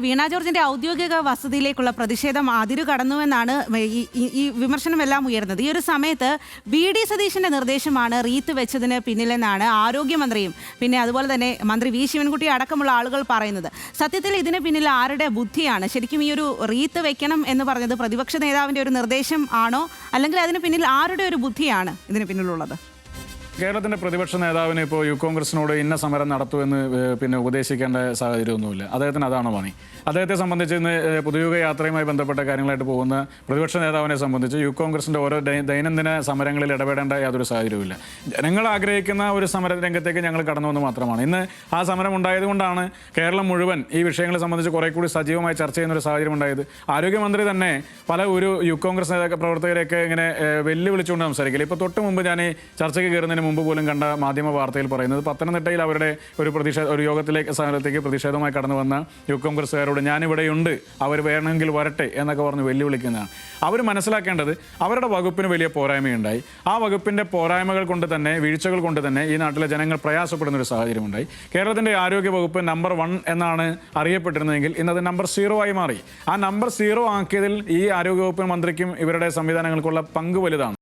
വീണ ജോർജിന്റെ ഔദ്യോഗിക വസതിയിലേക്കുള്ള പ്രതിഷേധം അതിരു കടന്നുവെന്നാണ് ഈ വിമർശനമെല്ലാം ഉയർന്നത്. ഈ ഒരു സമയത്ത് VD സതീശന്റെ നിർദ്ദേശമാണ് റീത്ത് വെച്ചതിന് പിന്നിലെന്നാണ് ആരോഗ്യമന്ത്രിയും പിന്നെ അതുപോലെ തന്നെ മന്ത്രി V ശിവൻകുട്ടി അടക്കമുള്ള ആളുകൾ പറയുന്നത്. സത്യത്തിൽ ഇതിന് പിന്നിൽ ആരുടെ ബുദ്ധിയാണ്? ശരിക്കും ഈ ഒരു റീത്ത് വെക്കണം എന്ന് പറഞ്ഞത് പ്രതിപക്ഷ നേതാവിന്റെ ഒരു നിർദ്ദേശം ആണോ, അല്ലെങ്കിൽ അതിന് പിന്നിൽ ആരുടെ ഒരു ബുദ്ധിയാണ് ഇതിന് പിന്നിലുള്ളത്? കേരളത്തിൻ്റെ പ്രതിപക്ഷ നേതാവിന് ഇപ്പോൾ യൂത്ത് കോൺഗ്രസിനോട് ഇന്ന സമരം നടത്തുമെന്ന് പിന്നെ ഉപദേശിക്കേണ്ട സാഹചര്യമൊന്നുമില്ല. അദ്ദേഹത്തിന് അതാണ് പണി. അദ്ദേഹത്തെ സംബന്ധിച്ച് ഇന്ന് പൊതുയുഗ യാത്രയുമായി ബന്ധപ്പെട്ട കാര്യങ്ങളായിട്ട് പോകുന്ന പ്രതിപക്ഷ നേതാവിനെ സംബന്ധിച്ച് യൂത്ത് കോൺഗ്രസിൻ്റെ ഓരോ ദൈനംദിന സമരങ്ങളിൽ ഇടപെടേണ്ട യാതൊരു സാഹചര്യവുമില്ല. ജനങ്ങൾ ആഗ്രഹിക്കുന്ന ഒരു സമര രംഗത്തേക്ക് ഞങ്ങൾ കടന്നുവെന്ന് മാത്രമാണ്. ഇന്ന് ആ സമരം ഉണ്ടായതുകൊണ്ടാണ് കേരളം മുഴുവൻ ഈ വിഷയങ്ങളെ സംബന്ധിച്ച് കുറേ കൂടി സജീവമായി ചർച്ച ചെയ്യുന്ന ഒരു സാഹചര്യം ഉണ്ടായത്. ആരോഗ്യമന്ത്രി തന്നെ പല ഒരു യൂത്ത് കോൺഗ്രസ് പ്രവർത്തകരെയൊക്കെ ഇങ്ങനെ വെല്ലുവിളിച്ചുകൊണ്ട് സംസാരിക്കില്ല. ഇപ്പോൾ തൊട്ട് മുമ്പ് ഞാൻ ഈ ചർച്ചയ്ക്ക് കയറുന്നതിന് മുമ്പ് പോലും കണ്ട മാധ്യമ വാർത്തയിൽ പറയുന്നത് പത്തനംതിട്ടയിൽ അവരുടെ ഒരു യോഗത്തിലേക്ക് പ്രതിഷേധവുമായി കടന്നു വന്ന യൂത്ത് കോൺഗ്രസ്സുകാരോട് ഞാനിവിടെയുണ്ട്, അവർ വേണമെങ്കിൽ വരട്ടെ എന്നൊക്കെ പറഞ്ഞ് വെല്ലുവിളിക്കുന്നതാണ്. അവർ മനസ്സിലാക്കേണ്ടത് അവരുടെ വകുപ്പിന് വലിയ പോരായ്മയുണ്ടായി. ആ വകുപ്പിൻ്റെ പോരായ്മകൾ കൊണ്ട് തന്നെ, വീഴ്ചകൾ കൊണ്ട് തന്നെ ഈ നാട്ടിലെ ജനങ്ങൾ പ്രയാസപ്പെടുന്നൊരു സാഹചര്യമുണ്ടായി. കേരളത്തിൻ്റെ ആരോഗ്യ വകുപ്പ് നമ്പർ 1 എന്നാണ് അറിയപ്പെട്ടിരുന്നതെങ്കിൽ ഇന്നത് നമ്പർ 0 ആയി മാറി. ആ നമ്പർ 0 ആക്കിയതിൽ ഈ ആരോഗ്യവകുപ്പ് മന്ത്രിക്കും ഇവരുടെ സംവിധാനങ്ങൾക്കുള്ള പങ്ക് വലുതാണ്.